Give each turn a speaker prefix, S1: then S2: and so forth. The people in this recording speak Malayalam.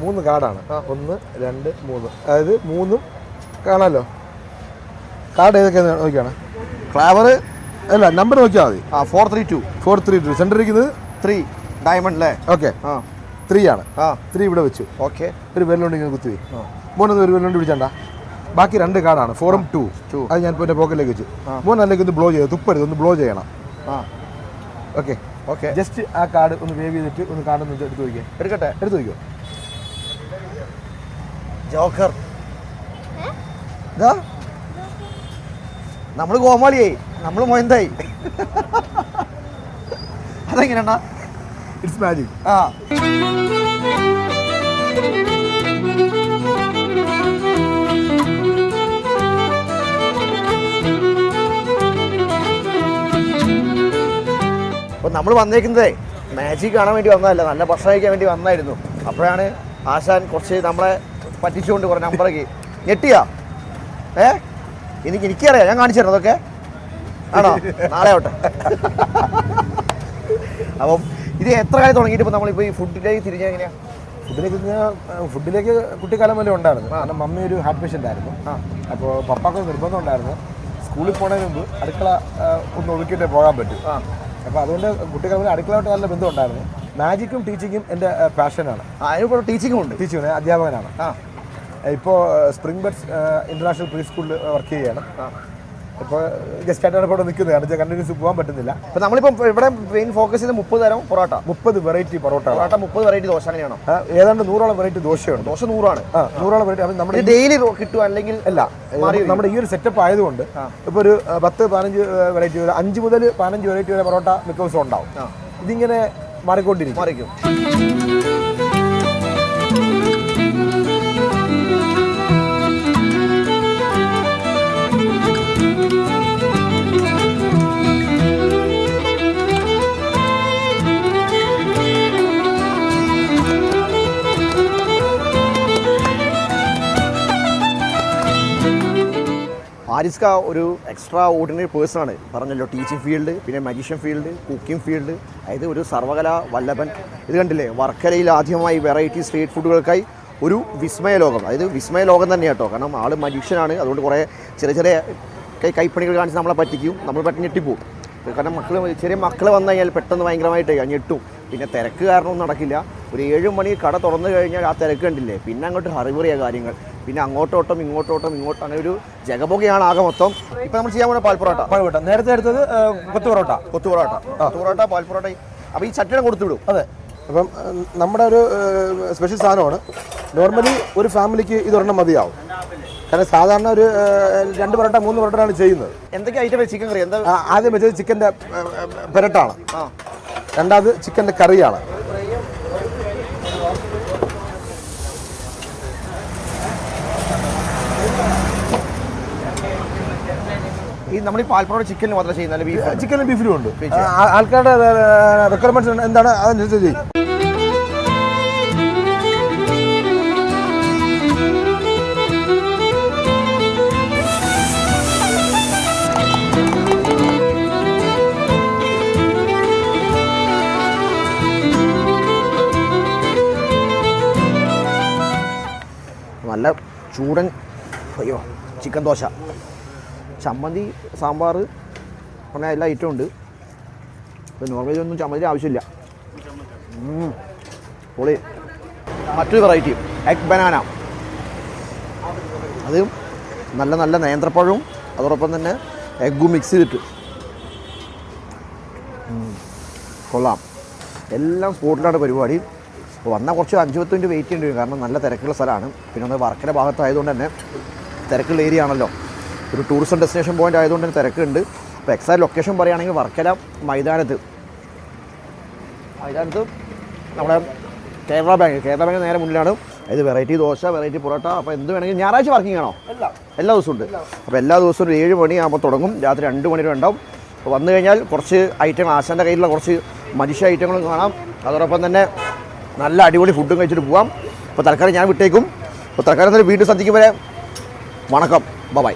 S1: 3 കാർഡാണ്. 1 2 3. അതായത് 3 കാണാമല്ലോ. കാർഡ് ഏതൊക്കെയാണ് നോക്കിയാണ്.
S2: ഫ്ലവർ
S1: അല്ല നമ്പർ നോക്കിയാൽ മതി.
S2: 432
S1: സെൻറ്റർ ഇരിക്കുന്നത്
S2: 3 ഡയമണ്ട് അല്ലേ?
S1: ഓക്കെ 3 ആണ്. 3 ഇവിടെ വെച്ചു.
S2: ഓക്കെ
S1: ഒരു വെല്ലുണ്ട് ഇങ്ങനെ കുത്തി. മോനൊന്ന് ഒരു വെല്ലുണ്ട് പിടിച്ചണ്ട. ബാക്കി 2 കാർഡാണ് 4 2. അത് ഞാൻ ഇപ്പോൾ എൻ്റെ പോക്കറ്റിലേക്ക് വെച്ചു. മോൻ അല്ലെങ്കിൽ ഒന്ന് ബ്ലോ ചെയ്ത് തുപ്പരുത്, ഒന്ന് ബ്ലോ ചെയ്യണം. Okay
S2: okay.
S1: ജസ്റ്റ് ആ കാർഡ് ഒന്ന് വേവ് ചെയ്തിട്ട് ഒന്ന് കാർഡ് ഒന്ന് എടുത്ത് വയ്ക്കുക.
S2: എടുക്കട്ടെ,
S1: എടുത്ത് വയ്ക്കോ.
S2: ജോക്കർ. നമ്മൾ കോമാളിയായി, നമ്മൾ മൊയന്തായി. അതെങ്ങനെയാ?
S1: It's magic.
S2: അപ്പോൾ നമ്മൾ വന്നേക്കുന്നതേ മാജിക് കാണാൻ വേണ്ടി വന്നതല്ല, നല്ല ഭക്ഷണം കഴിക്കാൻ വേണ്ടി വന്നായിരുന്നു. അപ്പോഴാണ് ആശാൻ കുറച്ച് നമ്മളെ പറ്റിച്ചുകൊണ്ട് കുറേ നമ്പറൊക്കെ ഞെട്ടിയാ. എനിക്കറിയാം, ഞാൻ കാണിച്ചു തരണം അതൊക്കെ. ആണോ? നാളെ ആവട്ടെ. അപ്പം ഇത് എത്ര കാലം തുടങ്ങിയിട്ട് ഇപ്പോൾ നമ്മളിപ്പോൾ ഈ ഫുഡിലേക്ക് തിരിഞ്ഞാൽ എങ്ങനെയാണ്?
S1: ഫുഡിലേക്ക് കുട്ടിക്കാലം വരെ ഉണ്ടായിരുന്നു. കാരണം മമ്മി ഒരു ഹാർട്ട് പേഷ്യൻ്റ് ആയിരുന്നു. അപ്പോൾ പപ്പാക്ക് നിർബന്ധം ഉണ്ടായിരുന്നു സ്കൂളിൽ പോകുന്നതിന് മുമ്പ് അടുക്കള ഒന്ന് ഒതുക്കിയിട്ടേ പോകാൻ പറ്റും. അപ്പോൾ അതുകൊണ്ട് കുട്ടിക്കാലം അടുക്കളയായിട്ട് നല്ല ബന്ധം ഉണ്ടായിരുന്നു. മാജിക്കും ടീച്ചിങ്ങും എൻ്റെ പാഷനാണ്.
S2: അതിനിപ്പോൾ ടീച്ചിങ്ങും ഉണ്ട്.
S1: ടീച്ചിങ് അധ്യാപകനാണ്. ഇപ്പോൾ സ്പ്രിംഗ് ബെഡ്സ് ഇൻ്റർനാഷണൽ പ്രീ സ്കൂളിൽ വർക്ക് ചെയ്യുകയാണ്. ഇപ്പോൾ ജസ്റ്റ് ആയിട്ടാണ് ഇപ്പോൾ നിൽക്കുന്നത്. കണ്ടിന്യൂസ് പോകാൻ പറ്റുന്നില്ല.
S2: അപ്പോൾ നമ്മളിപ്പോൾ ഇവിടെ മെയിൻ ഫോക്കസ് ചെയ്ത് 30 തരം പൊറോട്ട,
S1: 30 വെറൈറ്റി പൊറോട്ട,
S2: 30 വെറൈറ്റി ദോശ. അങ്ങനെയാണോ?
S1: ഏതാണ്ട് 100ഓളം വെറൈറ്റി ദോശയുണ്ട്.
S2: ദോശ 100ആണ്.
S1: 100ഓളം വെറൈറ്റി. അപ്പം നമ്മുടെ
S2: ഡെയിലി കിട്ടുക അല്ലെങ്കിൽ
S1: അല്ല, നമ്മുടെ ഈ ഒരു സെറ്റപ്പ് ആയതുകൊണ്ട് ഇപ്പോൾ ഒരു 10-15 വെറൈറ്റി വരെ 5 മുതൽ 15 വെറൈറ്റി വരെ പൊറോട്ട മിക്ക ദിവസം ഉണ്ടാവും. ഇതിങ്ങനെ മാറിക്കൊണ്ടിരിക്കും.
S2: ആരിസ്ക ഒരു എക്സ്ട്രാ ഓർഡിനറി പേഴ്സണാണ്. പറഞ്ഞല്ലോ, ടീച്ചിങ് ഫീൽഡ്, പിന്നെ മജീഷ്യൻ ഫീൽഡ്, കുക്കിംഗ് ഫീൽഡ്. അതായത് ഒരു സർവകലാ വല്ലഭൻ. ഇത് കണ്ടില്ലേ, വർക്കലയിൽ ആദ്യമായി വെറൈറ്റി സ്ട്രീറ്റ് ഫുഡുകൾക്കായി ഒരു വിസ്മയ ലോകം. അതായത് വിസ്മയ ലോകം തന്നെ കേട്ടോ. കാരണം ആൾ മജീഷ്യനാണ്. അതുകൊണ്ട് കുറേ ചെറിയ കൈപ്പണികൾ കാണിച്ച് നമ്മളെ പറ്റിക്കും. നമ്മൾ പെട്ടെന്ന് ഞെട്ടിപ്പോവും. കാരണം ചെറിയ മക്കൾ വന്നു കഴിഞ്ഞാൽ പെട്ടെന്ന് ഭയങ്കരമായിട്ട് ഞെട്ടും. പിന്നെ തിരക്ക് കാരണമൊന്നും നടക്കില്ല. ഒരു 7 മണി കട തുറന്നു കഴിഞ്ഞാൽ ആ തിരക്ക് കണ്ടില്ലേ, പിന്നെ അങ്ങോട്ട് ഹറിബറിയ കാര്യങ്ങൾ. പിന്നെ അങ്ങോട്ടോട്ടം ഇങ്ങോട്ടോട്ടം അങ്ങനെ ഒരു ജഗബോഗയാണ് ആകെ മൊത്തം. ഇപ്പം നമ്മൾ ചെയ്യാൻ പോകുന്ന പാൽപ്പൊറോട്ട.
S1: നേരത്തെ എടുത്തത് കൊത്തു
S2: പൊറോട്ട, പാൽപ്പൊറോട്ട. അപ്പോൾ ഈ ചട്ടിയുടെ കൊടുത്തു വിടും.
S1: അതെ. അപ്പം നമ്മുടെ ഒരു സ്പെഷ്യൽ സാധനമാണ്. നോർമലി ഒരു ഫാമിലിക്ക് ഇതൊരെണ്ണം മതിയാവും. കാരണം സാധാരണ ഒരു 2 പൊറോട്ട 3 പൊറോട്ടയാണ് ചെയ്യുന്നത്.
S2: എന്തൊക്കെ ഐറ്റം? ചിക്കൻ കറി. എന്താ
S1: ആദ്യം വെച്ചത് ചിക്കൻ്റെ പെരട്ടാണ്. രണ്ടാമത് ചിക്കൻ്റെ കറിയാണ്.
S2: ഈ നമ്മൾ ഈ പാൽപ്പൊറോട്ട ചിക്കനിൽ മാത്രമേ ചെയ്യുന്നത്? ബീഫ്?
S1: ചിക്കനും ബീഫിലും ഉണ്ട്. ആൾക്കാരുടെ റിക്വയർമെന്റ്സ് എന്താണ് അതനുസരിച്ച് ചെയ്യും.
S2: നല്ല ചൂടൻ ചിക്കൻ ദോശ, ചമ്മന്തി, സാമ്പാർ, അങ്ങനെ എല്ലാ ഐറ്റവും ഉണ്ട്. ഇപ്പോൾ നോർമലി ഒന്നും ചമ്മന്തി ആവശ്യമില്ല. പൊളി. മറ്റൊരു വെറൈറ്റി എഗ് ബനാന. അത് നല്ല നേന്ത്രപ്പഴവും അതോടൊപ്പം തന്നെ എഗ്ഗും മിക്സ് ചെയ്തിട്ട് കൊള്ളാം. എല്ലാം സ്പോട്ടിലാണ് പരിപാടി. വന്നാൽ കുറച്ച് 5-10 മിനിറ്റ് വെയിറ്റ് ചെയ്യേണ്ടി വരും. കാരണം നല്ല തിരക്കുള്ള സ്ഥലമാണ്. പിന്നെ ഒന്ന് വർക്കല ഭാഗത്തായതുകൊണ്ട് തന്നെ തിരക്കുള്ള ഏരിയ ആണല്ലോ. ഒരു ടൂറിസം ഡെസ്റ്റിനേഷൻ പോയിൻ്റ് ആയതുകൊണ്ട് തന്നെ തിരക്കുണ്ട്. അപ്പോൾ എക്സാക്ട് ലൊക്കേഷൻ പറയുകയാണെങ്കിൽ വർക്കല മൈതാനത്ത് നമ്മുടെ കേരള ബാങ്ക് നേരെ മുന്നിലാണ്. അതായത് വെറൈറ്റി ദോശ, വെറൈറ്റി പൊറോട്ട. അപ്പോൾ എന്ത് വേണമെങ്കിൽ ഞായറാഴ്ച വർക്കിംഗ് ആണോ? എല്ലാ ദിവസവും ഉണ്ട്. അപ്പോൾ എല്ലാ ദിവസവും ഒരു 7 മണിയാകുമ്പോൾ തുടങ്ങും, രാത്രി 2 മണി വരെ ഉണ്ടാവും. അപ്പോൾ വന്നു കഴിഞ്ഞാൽ കുറച്ച് ഐറ്റങ്ങൾ, ആശാൻ്റെ കയ്യിലുള്ള കുറച്ച് മനുഷ്യ ഐറ്റങ്ങളും കാണാം. അതോടൊപ്പം തന്നെ നല്ല അടിപൊളി ഫുഡും കഴിച്ചിട്ട് പോവാം. അപ്പോൾ തൽക്കാലം ഞാൻ വിട്ടേക്കും. അപ്പോൾ തൽക്കാലം വീണ്ടും സന്ധിക്കും വരെ വണക്കം. ബൈ.